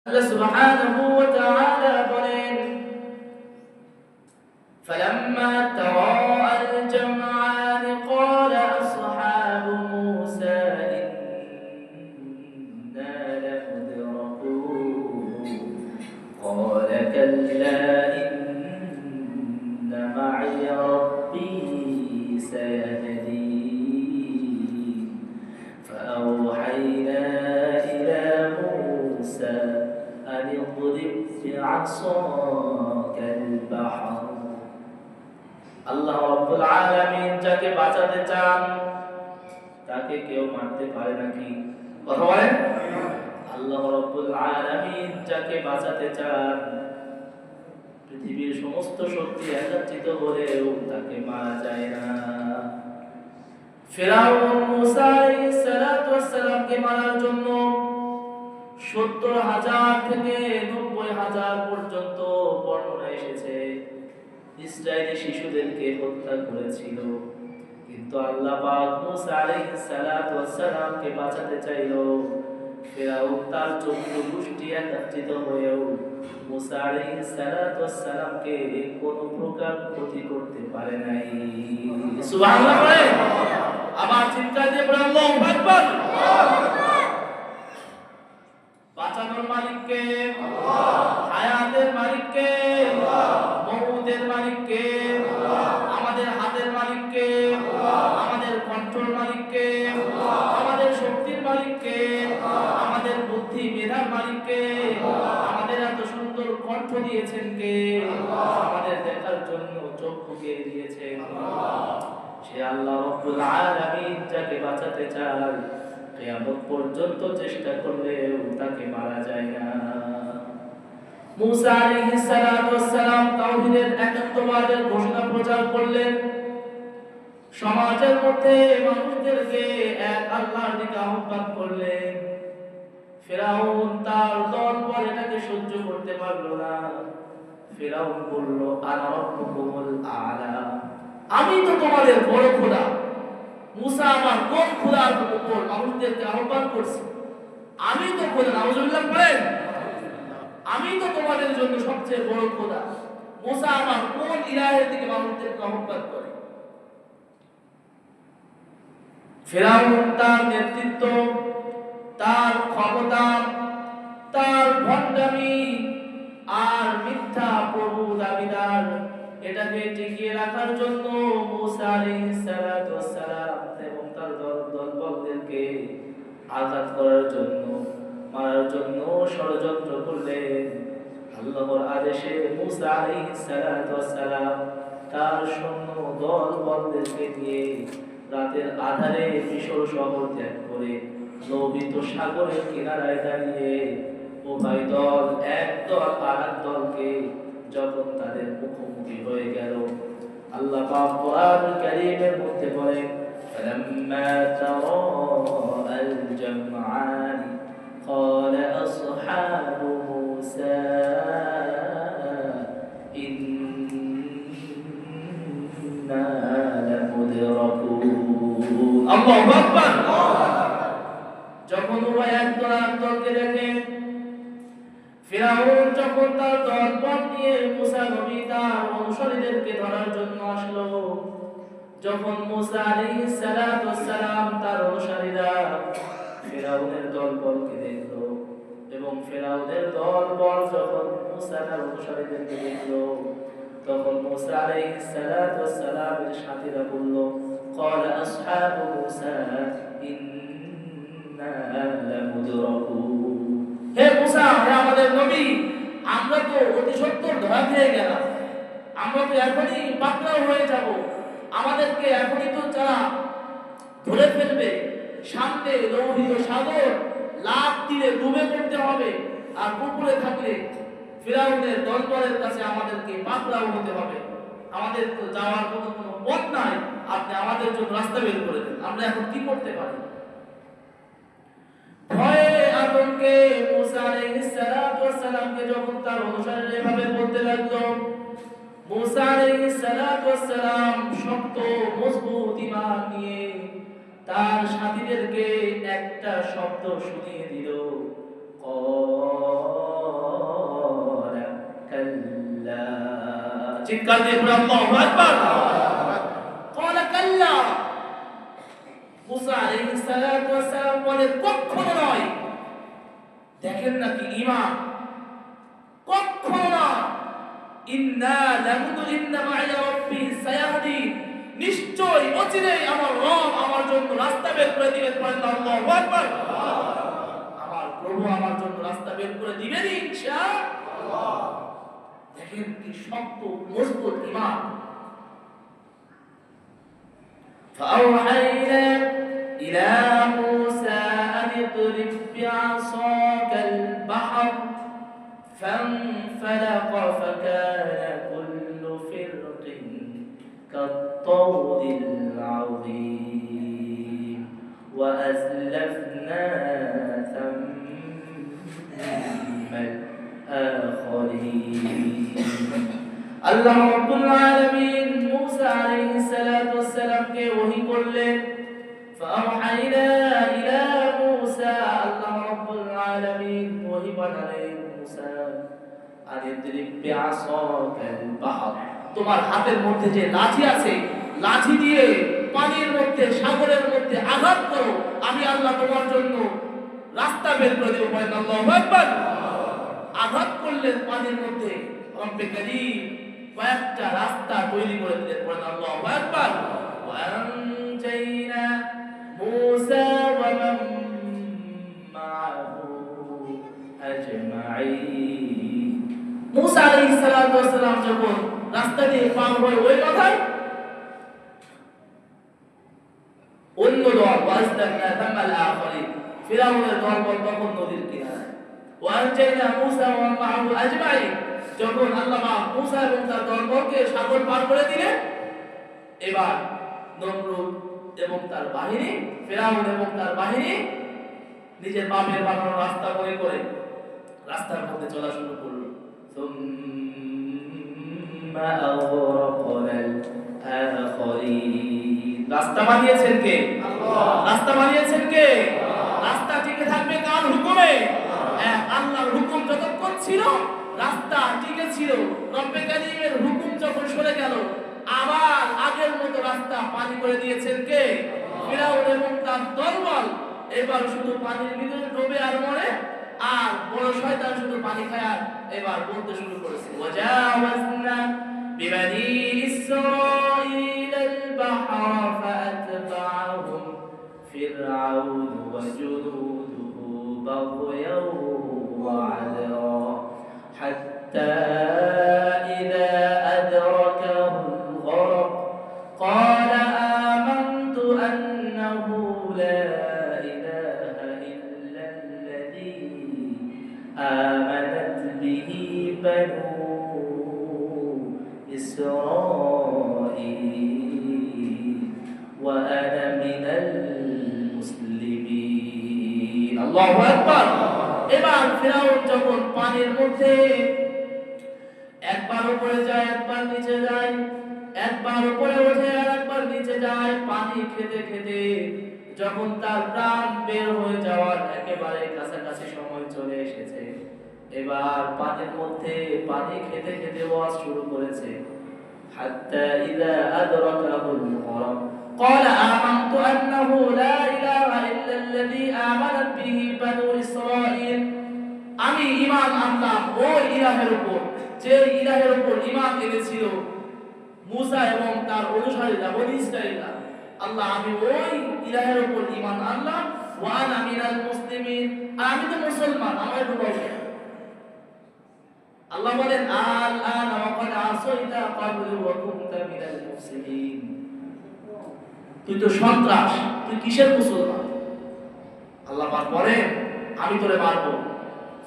আল্লাহ সুবহানাহু ওয়া তাআলা বলেন فلما تراءى الجمعان قال أصحاب موسى إنا لمدركون قال كلا إن معي ربي سيهدين فأوحينا إلى موسى أن اضرب بعصاك البحر আল্লাহ রাব্বুল আলামিন যাকে বাঁচাতে চান তাকে কেউ মারতে পারে নাকি? কথা বলেন। আল্লাহ রাব্বুল আলামিন যাকে বাঁচাতে চান পৃথিবীর সমস্ত শক্তি একত্রিত হলেও তাকে মারা যায় না। ফিরাউন মুসা আলাইহিস সালাতু ওয়াস সালামকে মারার জন্য ৭০,০০০ থেকে ৯০,০০০ পর্যন্ত বর্ণনা এসেছে। ইসরায়েলি শিশুদেরকে হত্যা করেছিল, কিন্তু আল্লাহ পাক মুসা আলাইহিস সালাতু ওয়াস সালামকে বাঁচাতে চাইল। ফিরাউন তার ১৪ গোষ্ঠী একত্রিত হয়েও মুসা আলাইহিস সালাতু ওয়াস সালামকে কোনো প্রকার ক্ষতি করতে পারে নাই। সুবহানাল্লাহ বলে আবার চিৎকার দিয়ে বলে আল্লাহু আকবার। বাঁচানোর মালিক কে? আল্লাহ। হায়াতের মালিক কে? আল্লাহ। মউতের মালিক কে? আল্লাহ। আমাদের হাতের মালিক কে? আল্লাহ। আমাদের কন্ট্রোল মালিক কে? আল্লাহ। আমাদের শক্তির মালিক কে? আল্লাহ। আমাদের বুদ্ধি মেধার মালিক কে? আল্লাহ। আমাদের এত সুন্দর কণ্ঠ দিয়েছেন কে? আল্লাহ। আমাদের দেখার জন্য চক্ষুকে দিয়েছেন আল্লাহ। সে আল্লাহ রাব্বুল আলামিন যাকে বাঁচাতে চায় কিয়ামত পর্যন্ত চেষ্টা করলেও তাকে মারা যায় না। মুসা আলাইহিস সালাতু ওয়াস সালাম তাওহীদের একাত্মবাদের ঘোষণা প্রচার করলেন। সমাজের মধ্যে মানুষদেরকে এক আল্লাহর দিকে আহ্বান করলেন। ফিরাউন তার দলবল এটাকে সহ্য করতে পারল না। ফিরাউন বলল আনা রাব্বুকুমুল আ'লা, আমি তো তোমাদের বড় খোদা। মুসা আমার কোন খোদার উপর মানুষদেরকে আহ্বান করছে? আমি তো খোদা। নাউজুবিল্লাহ বলেন, আমি তো তোমাদের জন্য সবচেয়ে বড় খোদা। মুসা আমার কোন ইলাহের দিকে মানুষদেরকে আহ্বান করে? ফিরাউন তার নেতৃত্ব, তার ক্ষমতা, তার ভণ্ডামি আর মিথ্যা প্রভু দাবিদার এটাকে টিকিয়ে রাখার জন্য মুসা আলাইহিস সালাতু ওয়াস সালাম এবং তার দলবলদেরকে আঘাত করার জন্য, মারার জন্য ষড়যন্ত্র করলেন। আল্লাহর আদেশে মুসা আলাইহিস সালাতু ওয়াস সালাম তার সৈন্য দলবলদেরকে নিয়ে রাতের আধারে মিশর শহর ত্যাগ করে লোহিত সাগরের কিনারায় দাঁড়িয়ে উভয় দল, এক দল আর এক দলকে যখন তাদের মুখোমুখি হয়ে গেল, আল্লাহ পাক কোরআনুল কারীমের মধ্যে বলেন فَلَمَّا تَرَاءَى الْجَمْعَانِ قَالَ أَصْحَابُ مُوسَى إِنَّا لَمُدْرَكُونَ আল্লাহু আকবার। যখন উভয় এক দল আর দলকে দেখেন, ফিরাউন যখন তার দলবল নিয়ে মুসা নবী তার অনুসারীদেরকে ধরার জন্য আসলো, যখন মুসা আলাইহিস সালাতু ওয়াস সালাম তার অনুসারীরা ফিরাউনের দলবলকে দেখলো এবং ফিরাউনের দলবল যখন মুসা তার অনুসারীদেরকে দেখলো, তখন মুসা আলাইহিস সালাতু ওয়াস সালামের সাথীরা বলল قال أصحاب موسى إنا لمدركون। হে মুসা, হে আমাদের নবী, আমরা তো অতি সত্বর ধরা খেয়ে গেলাম। আমরা তো এখনই পাকড়াও হয়ে যাব। আমাদেরকে এখনই তো যারা ধরে ফেলবে। সামনে লোহিত সাগর, লাফ দিয়ে ডুবে পড়তে হবে। আর পুকুরে থাকলে ফিরাউনের দলবলের কাছে আমাদেরকে পাকড়াও হতে হবে। আমাদের তো যাওয়ার কোনো পথ নাই। আপনি আমাদের জন্য রাস্তা বের করে দেন। আমরা এখন কি করতে পারি? ভয়ে আতঙ্কে মুসা আলাইহিস সালাতু ওয়াস সালামকে যখন তার অনুসারীরা এভাবে বলতে লাগলো, মুসা আলাইহিস সালাতু ওয়াস সালাম শক্ত মজবুত ঈমান নিয়ে তার সাথীদেরকে একটা শব্দ শুনিয়ে দিল, চিৎকার দিয়ে বলে আল্লাহু আকবার। ক্বালা কাল্লা, মুসা আলাইহিস সালাতু ওয়াস সালাম বলে কখনো নয়। দেখেন নাকি ঈমান, কখনো না। ইন্না লামুদলিন্না মা'আ রাব্বি সায়াহদি, নিশ্চয় অচিরেই আমার রব আমার জন্য রাস্তা বের করে দিবেন। বলেন আল্লাহু আকবার। আমার প্রভু আমার জন্য রাস্তা বের করে দিবেন ইনশাআল্লাহ। দেখেন কি শক্ত মজবুত ঈমান। فأوحينا إلى موسى أن اضرب بعصاك البحر فانفلق فكان كل فرق كالطود العظيم وأزلفنا ثم الآخرين। আল্লাহ রাব্বুল আলামিন মুসা আলাইহিস সালাতু ওয়াস সালামকে ওহী করলেন। ফাআওহাইনা ইলা মুসা, আল্লাহ রাব্বুল আলামিন ওহী পাঠালেন মুসা, আনিদ্রিব বিআসাকাল বাহর, তোমার হাতের মধ্যে যে লাঠি আছে, লাঠি দিয়ে পানির মধ্যে, সাগরের মধ্যে আঘাত করো, আমি আল্লাহ তোমার জন্য রাস্তা বের করে দেব। বলেন আল্লাহু আকবার। আঘাত করলেন পানির মধ্যে, রব্বে কারীম কয়েকটা রাস্তা তৈরি করে দিলেন। বলেন আল্লাহু আকবার। ওয়ানজাইনা মুসা ওয়া মান মা'আহু আজমাইন। মুসা আলাইহিস সালাতু ওয়াস সালাম যখন রাস্তা দিয়ে পার হয়ে ওই কথায় অন্য দল ওয়াজদানা তামাল আখরিন, ফিরাউনের দল তখন নদীর কিনারায়। ওয়ানজাইনা মুসা ওয়া মান মা'আহু আজমাইন, যখন আল্লাহ মুসা এবং তার দলবলকে সাগর পার করে দিলেন, এবার নমরুদ এবং তার বাহিনী, ফিরাউন এবং তার বাহিনী নিজের বাপের বানানো রাস্তা মনে করে রাস্তার মধ্যে চলা শুরু করলো। সুম্মা আওরাকনাল আখরিন, রাস্তা বানিয়েছেন কে? আল্লাহ। রাস্তা বানিয়েছেন কে? রাস্তা টিকে থাকবে কার হুকুমে? আল্লাহর হুকুম যতক্ষণ ছিল রাস্তা টিকে ছিল। রব্বে কারীমের হুকুম যখন সরে গেল, আবার আগের মতো রাস্তা পানি করে দিয়েছেন কে? ফিরাউন এবং তার দলবল। এবার শুধু পানির ভিতরে ডুবে আর মরে, আর বড় শয়তান শুধু পানি খায় আর এবার বলতে শুরু করেছে, ওয়াজাওয়াজনা বিবানি ইসরাঈল আল-বাহর ফাআতবা'হুম ফিরআউন ওয়া জুনুদুহু বাগয়াও ওয়া আদরা حتى إذا أدركه الغرق قال آمنت أنه لا إله إلا الذي آمنت به بنو إسرائيل وأنا من المسلمين। الله أكبر। এবার ফিরাউন যখন পানির মধ্যে একবার উপরে যায়, একবার নিচে যায়, একবার উপরে ওঠে আর একবার নিচে যায়, পানি খেতে খেতে যখন তার প্রাণ বের হয়ে যাওয়ার একেবারে কাছাকাছি সময় চলে এসেছে, এবার পানির মধ্যে পানি খেতে খেতে ওয়াজ শুরু করেছে। হাত্তা ইযা আদরাকাহুল গরক قال آمنت أنه لا إله إلا الذي آمنت به بنو إسرائيل। আমি ঈমান আনলাম ওই ইলাহের উপর, যে ইলাহের উপর ঈমান এনেছিল মুসা এবং তার অনুসারীরা, বনি ইসরাঈলরা। আল্লাহ, আমি ওই ইলাহের উপর ঈমান আনলাম। ওয়া আনা মিনাল মুসলিমিন, আমি তো মুসলমান, আমার বলবেন। আল্লাহ বলেন, আল আনা ওয়া ক্বাদ আসাইতা ক্বাবলু ওয়া কুনতা মিনাল মুফসিদিন। তুই তো সন্ত্রাস, তুই কিসের মুসলমান? আল্লাহ পরে আমি তোরে মারবো।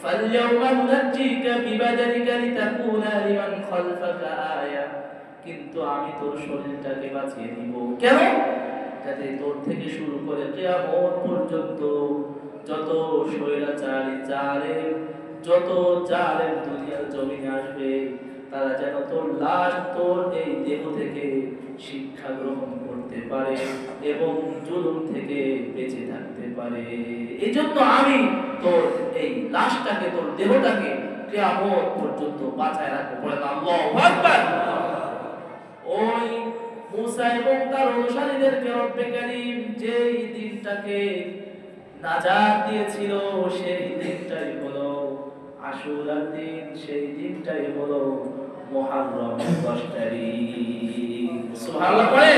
ফালইয়াউমা নুনাজ্জিকা বিবাদানিকা লিতাকুনা লিমান খালফাকা আয়া, কিন্তু আমি তোর শরীরটাকে বাঁচিয়ে দিব। কেন? যাতে তোর থেকে শুরু করে কিয়ামত পর্যন্ত যত স্বৈরাচারী জালেম, যত জালেম দুনিয়ার জমিনে আসবে, তারা যেন তোর লাশ, তোর এই দেহ থেকে শিক্ষা গ্রহণ করতে পারে এবং জুলুম থেকে বেঁচে থাকতে পারে। এই জন্য আমি তোর এই লাশটাকে, তোর দেহটাকে কিয়ামত পর্যন্ত বাঁচায় রাখবো। বলেন আল্লাহু আকবার। ওই মুসা এবং তার অনুসারীদেরকে রব্বে কারীম যেই দিনটাকে নাজাত দিয়েছিল সেই দিনটাই হলো আশুরার দিন, সেই দিনটাই হলো মুহররম 10 তারিখ। সুবহানাল্লাহ পড়ে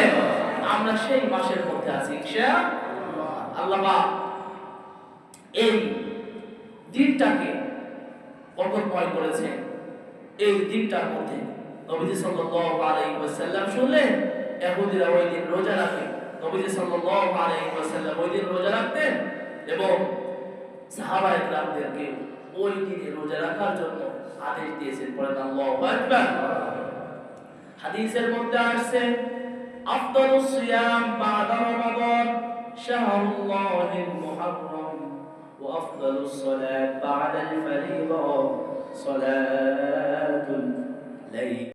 আমরা সেই মাসের মধ্যে আছি ইনশাআল্লাহ। আল্লাহ পাক এই দিনটাকে বরকতময় করেছেন। এই দিনটার মধ্যে নবীজি সাল্লাল্লাহু আলাইহি ওয়াসাল্লাম শুনলেন ইহুদিরা ওই দিন রোজা রাখে। নবীজি সাল্লাল্লাহু আলাইহি ওয়াসাল্লাম ওই দিন রোজা রাখতেন এবং সাহাবায়ে কেরামদেরকে ওই দিনে রোজা রাখার জন্য আদেশ দিয়েছেন। পড়েন আল্লাহু আকবার। হাদিসের মধ্যে আসছে আফদালুস সিয়াম বাদা রমাদান শাহরুল্লাহিল মুহররম ওয়া আফদালুস সালাত বাদাল ফরিযা সালাতুল লাইল।